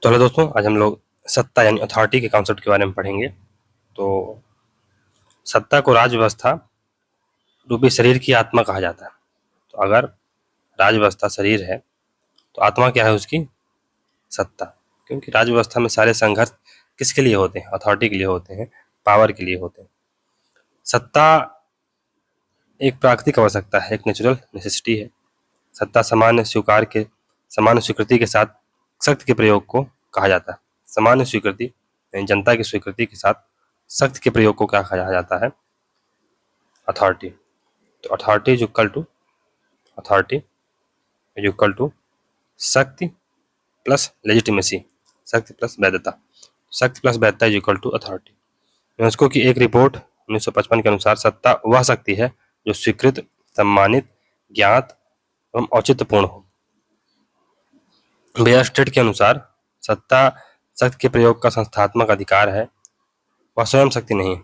तो हेलो दोस्तों, आज हम लोग सत्ता यानी अथॉरिटी के कॉन्सेप्ट के बारे में पढ़ेंगे। तो सत्ता को राज व्यवस्था रूपी शरीर की आत्मा कहा जाता है। तो अगर राज व्यवस्था शरीर है तो आत्मा क्या है उसकी? सत्ता। क्योंकि राज व्यवस्था में सारे संघर्ष किसके लिए होते हैं? अथॉरिटी के लिए होते हैं, पावर के लिए होते हैं। सत्ता एक प्राकृतिक आवश्यकता है, एक नेचुरल नेसेसिटी है। सत्ता सामान्य स्वीकृति के साथ शक्ति के प्रयोग को कहा जाता है। सामान्य स्वीकृति यानी जनता की स्वीकृति के साथ शक्ति के प्रयोग को क्या कहा जाता है? अथॉरिटी। तो अथॉरिटी इज इक्वल टू शक्ति प्लस लेजिटिमेसी, शक्ति प्लस वैधता। शक्ति प्लस वैधता is equal to authority. UNESCO की एक रिपोर्ट 1955 के अनुसार सत्ता वह शक्ति है जो स्वीकृत, सम्मानित, ज्ञात एवं औचित्यपूर्ण हो। बेयर स्टेट के अनुसार सत्ता शक्ति के प्रयोग का संस्थात्मक अधिकार है, वह स्वयं शक्ति नहीं।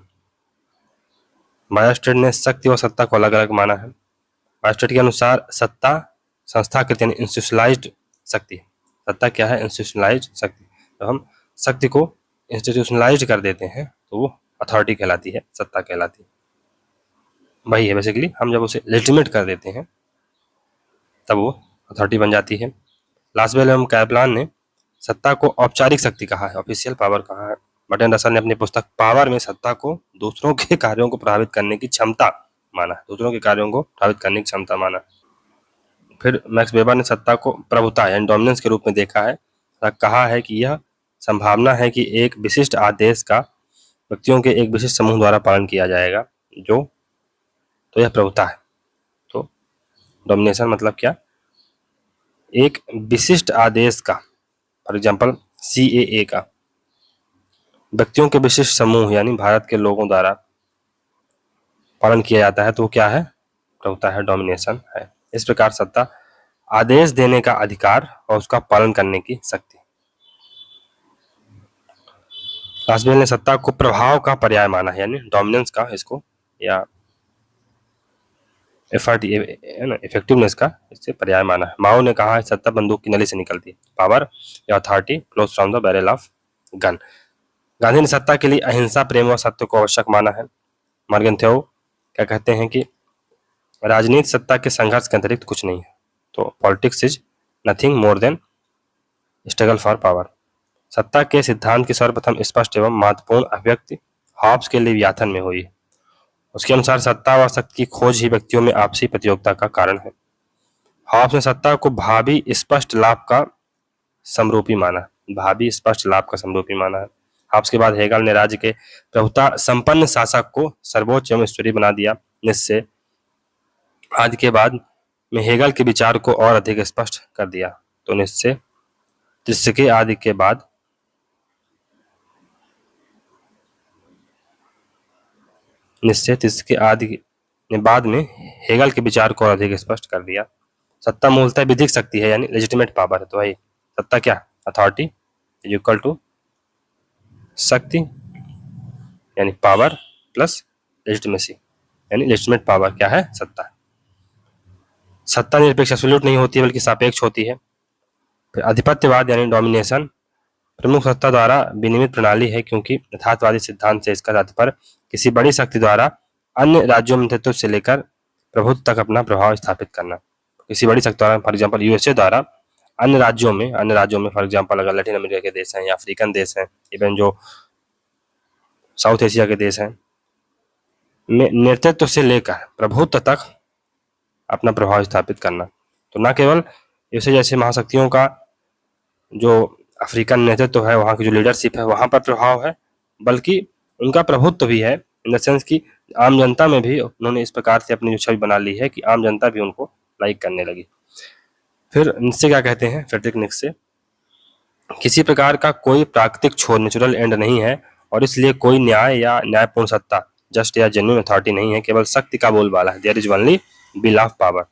बायर स्टेट ने शक्ति व सत्ता को अलग अलग माना है। बायर स्टेट के अनुसार सत्ता संस्थाकृत यानी इंस्टीट्यूशनलाइज्ड शक्ति है। सत्ता क्या है? इंस्टीट्यूशनलाइज्ड शक्ति। तो हम शक्ति को इंस्टीट्यूशनलाइज्ड कर देते हैं तो वो अथॉरिटी कहलाती है, सत्ता कहलाती है। वही है बेसिकली, हम जब उसे लेजिटिमेट कर देते हैं तब वो अथॉरिटी बन जाती है। लासवेल एवं कैपलान ने सत्ता को औपचारिक शक्ति कहा है, ऑफिशियल पावर कहा है। बर्टन रसल ने अपनी पुस्तक पावर में सत्ता को दूसरों के कार्यों को प्रभावित करने की क्षमता माना, दूसरों के कार्यों को प्रभावित करने की क्षमता माना। फिर मैक्स वेबर ने सत्ता को प्रभुता यानी डोमिनेंस के रूप में देखा है, कहा है कि यह संभावना है कि एक विशिष्ट आदेश का व्यक्तियों के एक विशिष्ट समूह द्वारा पालन किया जाएगा, तो यह प्रभुता है। तो डोमिनेशन मतलब क्या? एक विशिष्ट आदेश का, फॉर एग्जाम्पल CAA का व्यक्तियों के विशिष्ट समूह यानी भारत के लोगों द्वारा पालन किया जाता है तो वो क्या है? प्रभुता है, डोमिनेशन है। इस प्रकार सत्ता आदेश देने का अधिकार और उसका पालन करने की शक्ति। लासवेल ने सत्ता को प्रभाव का पर्याय माना है यानी डोमिनेंस का, इसको या इफेक्टिवनेस का इससे पर्याय माना है। माओ ने कहा है सत्ता बंदूक की नली से निकलती है, पावर या authority flows from the barrel of gun. Gandhi ने सत्ता के लिए अहिंसा, प्रेम व सत्य को आवश्यक माना है। मॉर्गन थेओ क्या कहते हैं कि राजनीति सत्ता के संघर्ष के अतिरिक्त कुछ नहीं है। तो politics is nothing more than struggle for power. सत्ता के सिद्धांत की सर्वप्रथम स्पष्ट एवं महत्वपूर्ण अभिव्यक्ति हॉब्स के लेवियाथन में हुई। उसके अनुसार सत्ता व शक्ति की खोज ही व्यक्तियों में आपसी प्रतियोगिता का कारण है। हॉब्स ने सत्ता को भावी स्पष्ट लाभ का समरूपी माना, भावी स्पष्ट लाभ का समरूपी माना है। हॉब्स के बाद हेगल ने राज्य के प्रभुता संपन्न शासक को सर्वोच्च एवं ईश्वरीय बना दिया। निश्चय आदि के बाद में हेगल के विचार को और अधिक स्पष्ट कर दिया। तो निश्चय के आदि के बाद ने बाद में हेगल के विचार को और अधिक स्पष्ट कर दिया। सत्ता मूलतः विधिक शक्ति है यानी लेजिटिमेट पावर है। तो भाई सत्ता क्या? अथॉरिटी इज इक्वल टू शक्ति यानी पावर प्लस लेजिटिमेसी यानी लेजिटिमेट पावर क्या है? सत्ता। सत्ता निरपेक्ष एब्सोल्यूट नहीं होती है बल्कि सापेक्ष होती है। फिर आधिपत्यवाद यानी डोमिनेशन प्रमुख सत्ता द्वारा विनियमित प्रणाली है क्योंकि यथार्थवादी सिद्धांत से इसका तात्पर्य किसी बड़ी शक्ति द्वारा अन्य राज्यों में नेतृत्व से लेकर प्रभुत्व तक अपना प्रभाव स्थापित करना। किसी बड़ी शक्ति द्वारा, फॉर एग्जाम्पल USA द्वारा अन्य राज्यों में फॉर एग्जाम्पल अगर लैटिन अमेरिका के देश हैं या अफ्रीकन देश हैं, इवन जो साउथ एशिया के देश हैं, में नेतृत्व से लेकर प्रभुत्व तक अपना प्रभाव स्थापित करना। तो न केवल USA जैसे महाशक्तियों का जो अफ्रीकन नेतृत्व है, वहाँ की जो लीडरशिप है वहाँ पर प्रभाव है, बल्कि उनका प्रभुत्व भी है इन द सेंस कि आम जनता में भी उन्होंने इस प्रकार से अपनी जो छवि बना ली है कि आम जनता भी उनको लाइक करने लगी। फिर निश्चय क्या कहते हैं? फ्रेडरिक निश्चय, किसी प्रकार का कोई प्राकृतिक छोर नेचुरल एंड नहीं है और इसलिए कोई न्याय या न्यायपूर्ण सत्ता जस्ट या जेन्युइन अथॉरिटी नहीं है, केवल शक्ति का बोलबाला है। There is only bill of power.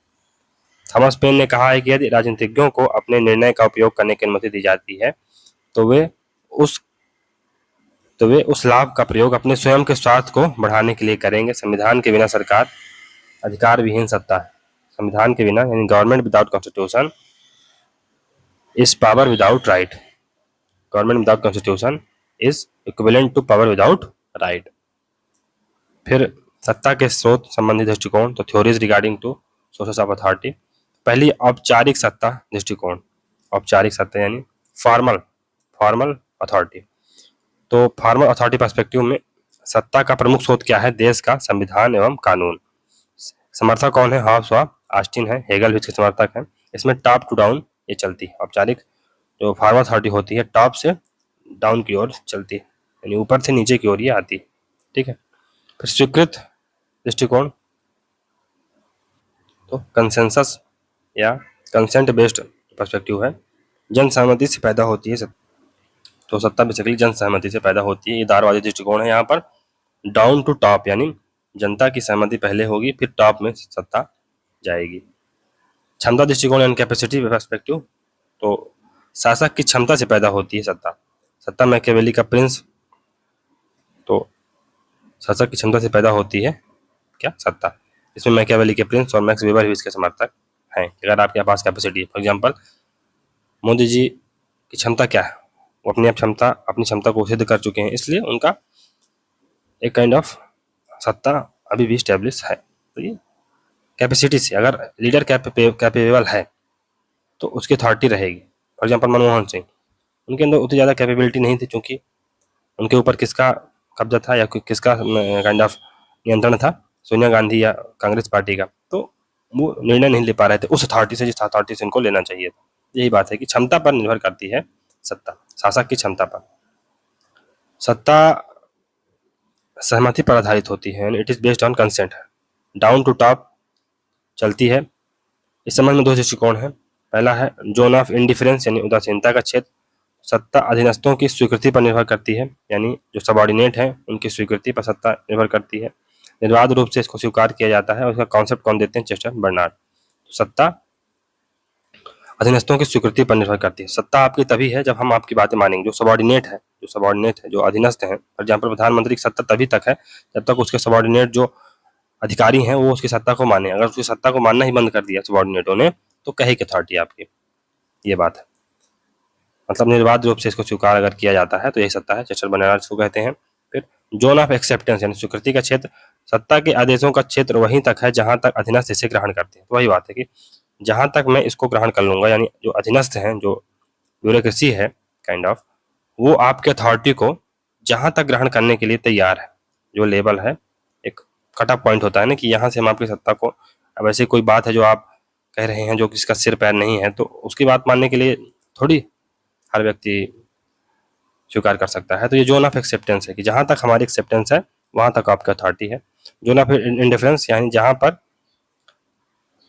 Thomas Paine ने कहा है कि यदि राजनीतिज्ञों को अपने निर्णय का उपयोग करने की अनुमति दी जाती है तो वे उस लाभ का प्रयोग अपने स्वयं के स्वार्थ को बढ़ाने के लिए करेंगे। संविधान के बिना सरकार अधिकार विहीन सत्ता है। संविधान के बिना यानी government without constitution is power without right. Government without constitution is equivalent to power without right. फिर सत्ता के स्रोत संबंधी दृष्टिकोण, तो theories regarding to sources of authority. पहली औपचारिक सत्ता दृष्टिकोण, औपचारिक सत्ता यानी फॉर्मल अथॉरिटी। तो फॉर्मल अथॉरिटी पर्सपेक्टिव में सत्ता का प्रमुख स्रोत क्या है? देश का संविधान एवं कानून। समर्थक कौन है? हॉब्स व ऑस्टिन है, हेगल भी इसके समर्थक हैं। इसमें टॉप टू डाउन ये चलती है। औपचारिक जो फॉर्मल अथॉरिटी होती है टॉप से डाउन की ओर चलती है, यानी ऊपर से नीचे की ओर ये आती है। ठीक है। फिर स्वीकृत दृष्टिकोण, तो कंसेंसस या कंसेंट बेस्ड पर्सपेक्टिव है, जन सहमति से पैदा होती है। तो सत्ता बेसिकली जन सहमति से पैदा होती है। ये दारवादी दृष्टिकोण है। यहाँ पर डाउन टू टॉप यानी जनता की सहमति पहले होगी, फिर टॉप में सत्ता जाएगी। क्षमता दृष्टिकोण यानी कैपेसिटी पर्सपेक्टिव, तो शासक की क्षमता से पैदा होती है सत्ता मैकियावेली का प्रिंस, तो शासक की क्षमता से पैदा होती है क्या? सत्ता। इसमें मैकियावेली के प्रिंस और मैक्स वेबर भी इसके समर्थक हैं। अगर आपके पास कैपेसिटी है, फॉर एग्जाम्पल मोदी जी की क्षमता क्या है? वो अपनी क्षमता को सिद्ध कर चुके हैं, इसलिए उनका एक काइंड ऑफ सत्ता अभी भी स्टेब्लिश है। तो ये कैपेसिटी से, अगर लीडर कैपेबल है तो उसकी अथॉरिटी रहेगी। फॉर एग्जाम्पल मनमोहन सिंह, उनके अंदर उतनी ज़्यादा कैपेबिलिटी नहीं थी, क्योंकि उनके ऊपर किसका कब्जा था या किसका काइंड ऑफ नियंत्रण था? सोनिया गांधी या कांग्रेस पार्टी का। तो वो निर्णय नहीं ले पा रहे थे उस अथॉरिटी से जिस अथॉरिटी से इनको लेना चाहिए था। यही बात है कि क्षमता पर निर्भर करती है सत्ता, शासक की क्षमता पर। सत्ता सहमति पर आधारित होती है, it is based on consent. Down to top चलती है। इस संबंध में दो दृष्टिकोण है। पहला है जोन ऑफ इंडिफरेंस यानी उदासीनता का क्षेत्र। सत्ता अधीनस्थों की स्वीकृति पर निर्भर करती है, यानी जो सबॉर्डिनेट है उनकी स्वीकृति पर सत्ता निर्भर करती है। निर्बाध रूप से इसको स्वीकार किया जाता है। और इसका कॉन्सेप्ट कौन देते हैं? Chester Barnard. तो सत्ता अधीनस्थों की स्वीकृति पर निर्भर करती है। सत्ता आपकी तभी है जब हम आपकी बातें मानेंगे। जो सबॉर्डिनेट है, जो अधीनस्थ है, फॉर एग्जाम्पल प्रधानमंत्री की सत्ता तभी तक है जब तक उसके सबॉर्डिनेट जो अधिकारी हैं वो उसकी सत्ता को माने। अगर उसकी सत्ता को मानना ही बंद कर दिया सबॉर्डिनेटों ने, तो कहे की अथॉरिटी आपकी। ये बात है, मतलब निर्बाध रूप से इसको स्वीकार अगर किया जाता है तो यही सत्ता है। चेस्टर बर्नार्ड इसको कहते हैं। फिर जोन ऑफ एक्सेप्टेंस यानी स्वीकृति का क्षेत्र। सत्ता के आदेशों का क्षेत्र वहीं तक है जहां तक अधीनस्थ इसे ग्रहण करते हैं। तो वही बात है कि जहां तक मैं इसको ग्रहण कर लूंगा, यानी जो अधीनस्थ हैं, जो ब्यूरोक्रेसी है काइंड ऑफ, वो आपके अथॉरिटी को जहां तक ग्रहण करने के लिए तैयार है। जो लेवल है, एक कट ऑफ पॉइंट होता है ना, कि यहाँ से हम आपकी सत्ता को, अब ऐसे कोई बात है जो आप कह रहे हैं जो किसका सिर पैर नहीं है, तो उसकी बात मानने के लिए थोड़ी हर व्यक्ति स्वीकार कर सकता है। तो ये जोन ऑफ एक्सेप्टेंस है कि जहां तक हमारी एक्सेप्टेंस है वहां तक आपकी अथॉरिटी है। जोन ऑफ इंडिफरेंस यानी जहां पर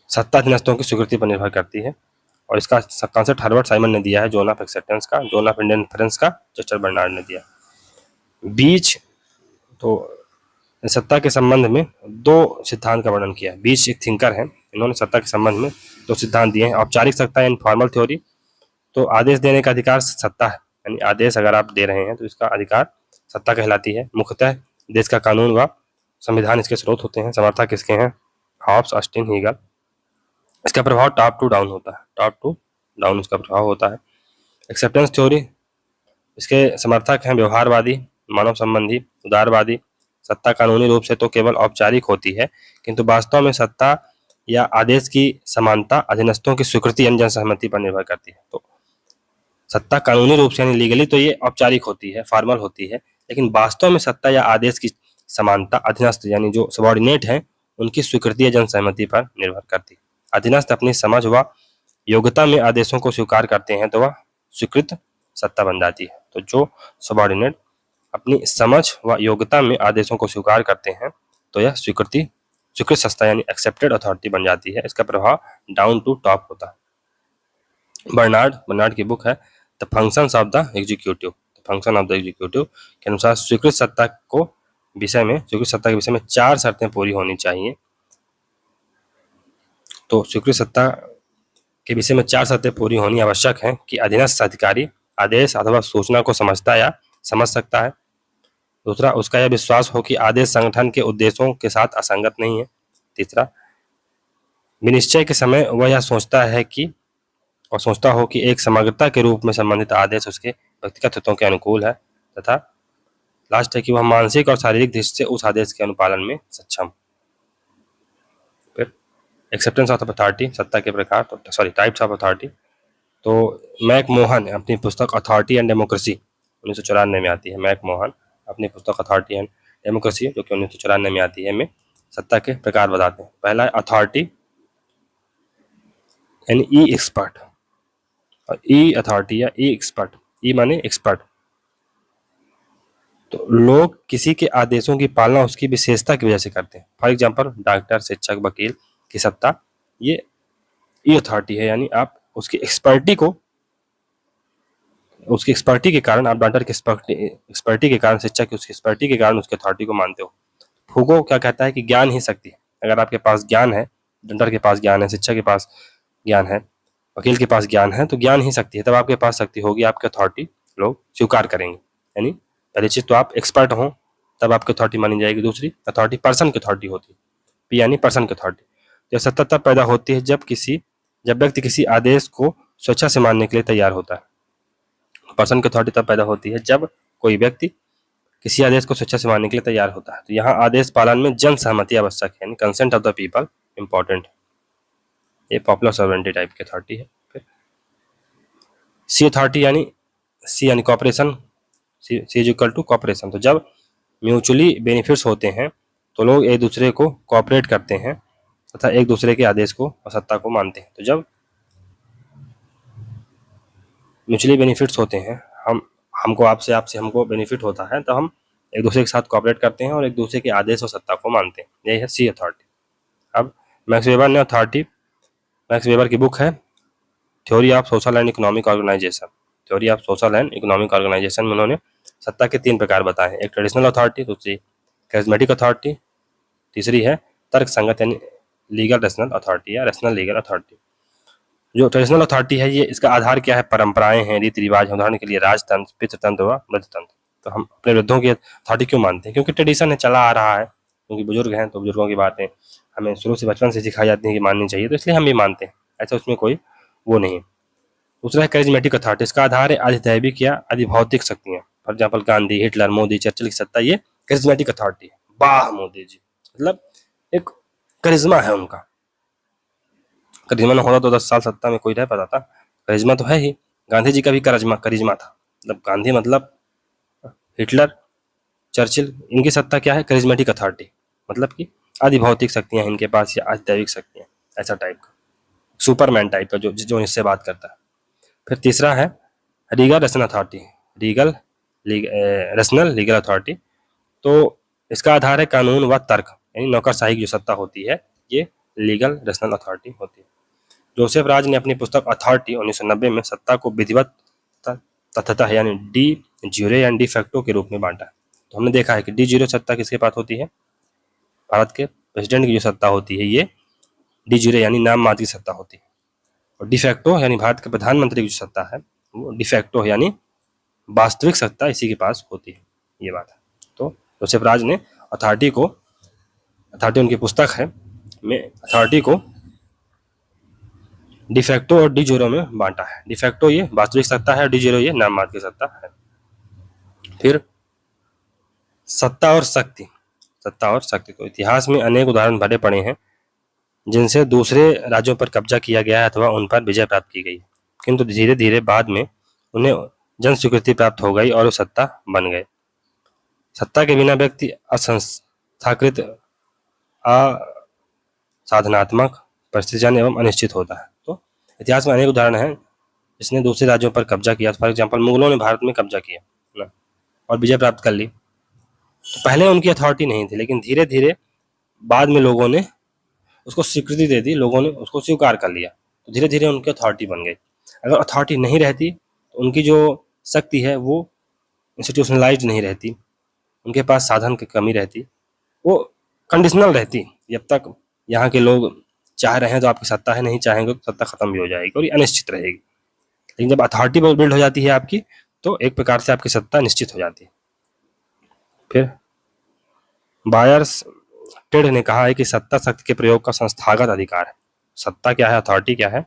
सत्ता अधीनस्थों की स्वीकृति पर निर्भर करती है। और इसका कॉन्सेप्ट हर्बर्ट साइमन ने दिया है, जोन ऑफ एक्सेप्टेंस का। जोन ऑफ इंडिफरेंस का चेस्टर बर्नार्ड ने दिया। बीच, तो सत्ता के संबंध में दो सिद्धांत का वर्णन किया है। बीच एक थिंकर है, इन्होंने सत्ता के संबंध में दो सिद्धांत दिए हैं। औपचारिक सत्ता यानी फॉर्मल थ्योरी, तो आदेश देने का अधिकार सत्ता है, यानी आदेश अगर आप दे रहे हैं तो इसका अधिकार सत्ता कहलाती है। मुख्यतः देश का कानून व संविधान इसके स्रोत होते हैं। समर्थक किसके हैं? Hobbes, Austin, Hegel. इसका प्रभाव टॉप टू डाउन होता है, टॉप टू डाउन इसका प्रभाव होता है। एक्सेप्टेंस थ्योरी, इसके समर्थक हैं व्यवहारवादी, मानव संबंधी, उदारवादी। सत्ता कानूनी रूप से तो केवल औपचारिक होती है, किंतु वास्तव में सत्ता या आदेश की समानता अधीनस्थों की स्वीकृति यानी जनसहमति पर निर्भर करती है। तो सत्ता कानूनी रूप से यानी लीगली तो ये औपचारिक होती है, फॉर्मल होती है, लेकिन वास्तव में सत्ता या आदेश की समानता अधीनस्थ यानी जो सबॉर्डिनेट हैं उनकी स्वीकृति या जनसहमति पर निर्भर करती है। अधीनस्थ अपनी समझ व योग्यता में आदेशों को स्वीकार करते हैं तो वह स्वीकृत सत्ता बन जाती है। तो जो सबॉर्डिनेट अपनी समझ व योग्यता में आदेशों को स्वीकार करते हैं तो यह स्वीकृत सत्ता यानी एक्सेप्टेड अथॉरिटी बन जाती है। इसका प्रभाव डाउन टू टॉप होता है। बर्नार्ड की बुक है the functions of the executive. Function of the executive के अनुसार स्वीकृत सत्ता के विषय में 4 शर्तें पूरी होनी चाहिए। तो स्वीकृत सत्ता के विषय में 4 शर्तें पूरी होनी आवश्यक है कि अधीनस्थ अधिकारी आदेश अथवा सूचना को समझता या समझ सकता है। दूसरा, उसका यह विश्वास हो कि आदेश संगठन के उद्देश्यों के साथ असंगत नहीं है। तीसरा, विनिश्चय के समय वह यह सोचता हो कि एक समग्रता के रूप में संबंधित आदेश उसके व्यक्तिगत हितों के अनुकूल है, तथा लास्ट है कि वह मानसिक और शारीरिक दृष्टि से उस आदेश के अनुपालन में सक्षम। फिर एक्सेप्टेंस ऑफ अथॉरिटी, सत्ता के प्रकार, तो सॉरी टाइप्स ऑफ अथॉरिटी। तो मैकमोहन अपनी पुस्तक अथॉरिटी एंड डेमोक्रेसी 1994 में आती है, मैकमोहन अपनी पुस्तक अथॉरिटी एंड डेमोक्रेसी जो कि 1994 में आती है में सत्ता के प्रकार बताते हैं। पहला है अथॉरिटी यानी ई एक्सपर्ट, और ई अथॉरिटी या ई एक्सपर्ट, ई माने एक्सपर्ट। तो लोग किसी के आदेशों की पालना उसकी विशेषता की वजह से करते हैं। फॉर एग्जाम्पल डॉक्टर, शिक्षक, वकील की सत्ता ये ई अथॉरिटी है, यानी आप उसकी एक्सपर्टी को, उसकी एक्सपर्टी के कारण, आप डॉक्टर की एक्सपर्टी के कारण, शिक्षक की उसकी एक्सपर्टी के कारण उसकी अथॉरिटी को मानते हो। फूको क्या कहता है कि ज्ञान ही शक्ति है। अगर आपके पास ज्ञान है, डॉक्टर के पास ज्ञान है, शिक्षक के पास ज्ञान है, वकील के पास ज्ञान है, तो ज्ञान ही शक्ति है। तब आपके पास शक्ति होगी, आपकी अथॉरिटी लोग स्वीकार करेंगे। यानी पहली चीज तो आप एक्सपर्ट हो, तब आपकी अथॉरिटी मानी जाएगी। दूसरी अथॉरिटी पर्सन की अथॉरिटी होती है, पी यानी पर्सन की अथॉरिटी। जब सत्ता तब पैदा होती है जब व्यक्ति किसी आदेश को स्वेच्छा से मानने के लिए तैयार होता है। पर्सन की अथॉरिटी तब पैदा होती है जब कोई व्यक्ति किसी आदेश को स्वेच्छा से मानने के लिए तैयार होता है। तो यहाँ आदेश पालन में जन सहमति आवश्यक है, यानी consent of the people important है। ये पॉपुलर सॉवरेंटी टाइप की अथॉरिटी है। फिर सी अथॉरिटी यानी सी यानी cooperation, C is equal to cooperation. तो जब म्यूचुअली बेनिफिट्स होते हैं तो लोग एक दूसरे को कॉपरेट करते हैं तथा एक दूसरे के आदेश को और सत्ता को मानते हैं। तो जब म्यूचुअली बेनिफिट्स होते हैं, हमको आपसे, आपसे हमको बेनिफिट होता है, तो हम एक दूसरे के साथ कॉपरेट करते हैं और एक दूसरे के आदेश और सत्ता को मानते हैं। यही है सी अथॉरिटी। अब मैक्स वेबर की बुक है theory of social and economic organization. Theory of social and economic organization में उन्होंने सत्ता के 3 प्रकार बताए हैं। एक ट्रेडिशनल अथॉरिटी, दूसरी कैरिज्मेटिक अथॉरिटी, तीसरी है तर्क संगत यानी लीगल रेशनल अथॉरिटी या रेशनल लीगल अथॉरिटी। जो ट्रेडिशनल अथॉरिटी है, ये इसका आधार क्या है? परंपराएं हैं, रीति रिवाज। उदाहरण के लिए राजतंत्र, पितृतंत्र व वृद्धतंत्र। तो हम अपने वृद्धों की अथॉरिटी क्यों मानते हैं? क्योंकि ट्रेडिशन है, चला आ रहा है, क्योंकि बुजुर्ग हैं तो बुजुर्गों की बातें हमें शुरू से, बचपन से सिखाई जाती है कि माननी चाहिए, तो इसलिए हम भी मानते हैं। ऐसा उसमें कोई वो नहीं। दूसरा है कैरिज्मेटिक अथॉरिटी। इसका आधार है अधिदैविक या अधिभौतिक शक्तियां। For example Gandhi, Hitler, Modi, Churchill की सत्ता ये कैरिज्मेटिक अथॉरिटी है। वाह मोदी जी, मतलब एक करिश्मा है उनका। करिश्मा न होता तो 10 साल सत्ता में कोई रह पाता था? करिश्मा तो है ही। गांधी जी का भी करिश्मा था। मतलब गांधी मतलब हिटलर, चर्चिल, इनकी सत्ता क्या है? करिश्मेटिक अथॉरिटी, मतलब कि अधिभौतिक शक्तियां इनके पास या अधिदैविक शक्तियां, ऐसा टाइप का, सुपरमैन टाइप का जो इससे बात करता है। फिर तीसरा है Regal rational authority, rational legal authority. तो इसका आधार है कानून व तर्क, यानी नौकरशाही की जो सत्ता होती है ये लीगल रेशनल अथॉरिटी होती है। जोसेफ राज ने अपनी पुस्तक अथॉरिटी 1990 में सत्ता को विधिवत तथ्यतः यानी डी ज्यूरे या डी फैक्टो के रूप में बांटा। तो हमने देखा है कि डी ज्यूरे सत्ता किसके पास होती है? भारत के प्रेसिडेंट की जो सत्ता होती है ये डी ज्यूरे यानी नाम मात्र की सत्ता होती है, और डिफैक्टो यानी भारत के प्रधानमंत्री की जो सत्ता है वो डिफैक्टो यानी वास्तविक सत्ता इसी के पास होती है। ये बात है। तो जोसेफ राज ने अथॉरिटी उनकी पुस्तक है में अथॉरिटी को डिफैक्टो और डी ज्यूरे में बांटा है। डिफैक्टो ये वास्तविक सत्ता है, डी ज्यूरे ये नाम मात्र की सत्ता है। फिर सत्ता और शक्ति। तो इतिहास में अनेक उदाहरण भरे पड़े हैं जिनसे दूसरे राज्यों पर कब्जा किया गया अथवा उन पर विजय प्राप्त की गई, किंतु धीरे धीरे बाद में उन्हें जन स्वीकृति प्राप्त हो गई और वो सत्ता बन गए। सत्ता के बिना व्यक्ति असंस्थाकृत, असाधनात्मक, परिस्थितिजन्य एवं अनिश्चित होता है। तो इतिहास में अनेक उदाहरण हैं जिसने दूसरे राज्यों पर कब्जा किया। फॉर एग्जाम्पल मुगलों ने भारत में कब्जा किया ना और विजय प्राप्त कर ली। तो पहले उनकी अथॉरिटी नहीं थी, लेकिन धीरे धीरे बाद में लोगों ने उसको स्वीकृति दे दी, लोगों ने उसको स्वीकार कर लिया, तो धीरे धीरे उनकी अथॉरिटी बन गई। अगर अथॉरिटी नहीं रहती तो उनकी जो शक्ति है वो इंस्टीट्यूशनलाइज्ड नहीं रहती, उनके पास साधन की कमी रहती, वो कंडीशनल रहती। जब तक यहाँ के लोग चाह रहे हैं तो आपकी सत्ता है, नहीं चाहेंगे तो सत्ता खत्म भी हो जाएगी और ये अनिश्चित रहेगी। लेकिन जब अथॉरिटी बिल्ड हो जाती है आपकी, तो एक प्रकार से आपकी सत्ता निश्चित हो जाती है। फिर बायर्स टेड ने कहा है कि सत्ता शक्ति के प्रयोग का संस्थागत अधिकार है। सत्ता क्या है? अथॉरिटी क्या है?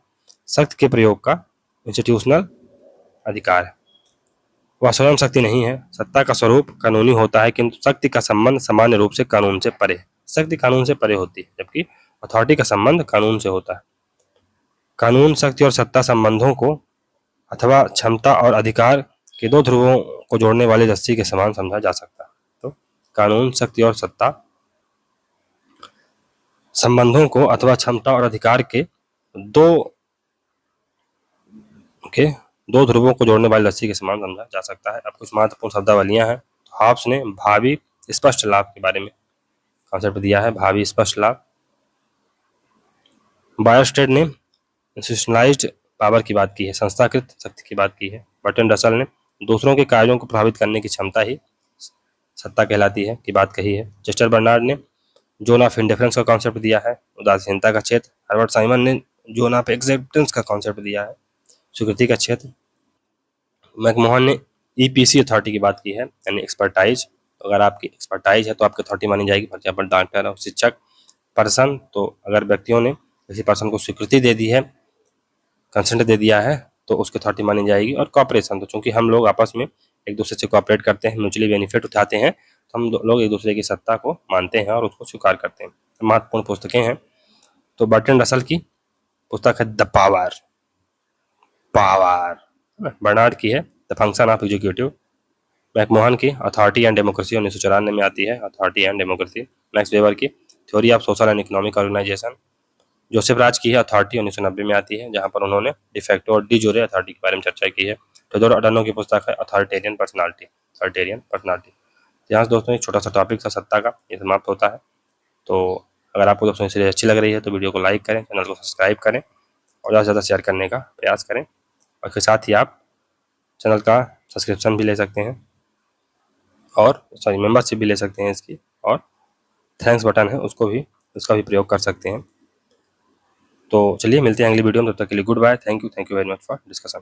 शक्ति के प्रयोग का इंस्टीट्यूशनल अधिकार है। वह स्वयं शक्ति नहीं है। सत्ता का स्वरूप कानूनी होता है, किंतु शक्ति का संबंध सामान्य रूप से कानून से परे है। शक्ति कानून से परे होती है, जबकि अथॉरिटी का संबंध कानून से होता है। कानून शक्ति और सत्ता संबंधों को अथवा क्षमता और अधिकार के दो ध्रुवों को जोड़ने वाली रस्सी के समान समझा जा सकता है। तो कानून शक्ति और सत्ता संबंधों को अथवा क्षमता और अधिकार के दो ध्रुवों को जोड़ने वाली रस्सी के समान समझा जा सकता है। अब कुछ महत्वपूर्ण शब्दावलियां हैं। हॉब्स ने भावी स्पष्ट लाभ के बारे में कॉन्सेप्ट दिया है, भावी स्पष्ट लाभ। बायरस्टेड ने इंस्टीट्यूशनलाइज्ड पावर की बात की है, संस्थाकृत शक्ति की बात की है। बर्टन रसल ने दूसरों के कार्यों को प्रभावित करने की क्षमता ही सत्ता कहलाती है की बात कही है। चेस्टर बर्नार्ड ने जोन ऑफ इंडिफरेंस का कॉन्सेप्ट दिया है, उदासीनता का क्षेत्र। हर्बर्ट साइमन ने जोन ऑफ एक्सेप्टेंस का कॉन्सेप्ट दिया है, स्वीकृति का क्षेत्र। मैकमोहन ने ईपीसी अथॉरिटी की बात की है, यानी एक्सपर्टाइज। अगर आपकी एक्सपर्टाइज है तो आपकी अथॉरिटी मानी जाएगी। फॉर एग्जाम्पल डॉक्टर और शिक्षक। पर्सन, तो अगर व्यक्तियों ने किसी पर्सन को स्वीकृति दे दी है, कंसेंट दे दिया है, तो उसकी अथॉरिटी मानी जाएगी। और कॉपरेशन, तो चूंकि हम लोग आपस में एक दूसरे से कॉपरेट करते हैं, म्यूचुअली बेनिफिट उठाते हैं, तो हम लोग एक दूसरे की सत्ता को मानते हैं और उसको स्वीकार करते हैं। महत्वपूर्ण पुस्तकें हैं, तो बर्टन रसल की पुस्तक है द पावर। बर्नार्ड की है the function of executive. McMahon की अथॉरिटी एंड डेमोक्रेसी 1994 में आती है, authority and democracy. Max Weber की theory of social and economic organisation. Joseph Raz की है अथॉरिटी, 1990 में आती है, जहां पर उन्होंने डिफेक्टो और डी जोरे अथॉरिटी के बारे में चर्चा की है। टेडोर अडर्नो की पुस्तक है अथॉरिटेरियन पर्सनालिटी। यहाँ से दोस्तों एक छोटा सा टॉपिक था सत्ता का, ये समाप्त होता है। तो अगर आपको दोस्तों सीरीज अच्छी लग रही है तो वीडियो को लाइक करें, चैनल को सब्सक्राइब करें और ज़्यादा से ज़्यादा शेयर करने का प्रयास करें। और इसके साथ ही आप चैनल का सब्सक्रिप्शन भी ले सकते हैं और मेंबरशिप भी ले सकते हैं इसकी, और थैंक्स बटन है उसका भी प्रयोग कर सकते हैं। तो चलिए मिलते हैं अगली वीडियो में, तब तक के लिए goodbye. Thank you very much for discussion.